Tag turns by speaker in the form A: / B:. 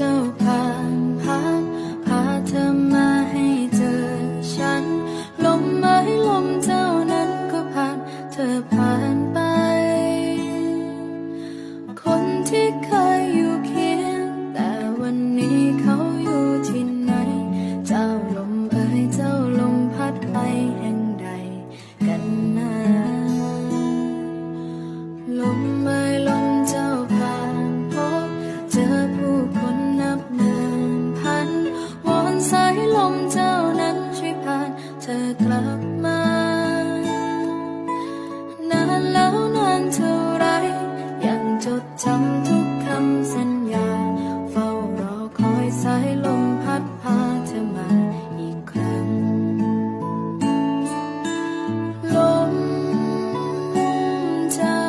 A: จ้าพาเธอมาให้เจอฉันลมไม้ลมเจ้านั้นก็ผ่านเธอผ่านไปคนที่เคยอยู่เคียงแต่วันนี้เขาอยู่ที่ไหนเจ้าลมเอ่ยเจ้าลมพัดไปแห่งใดกันนะลม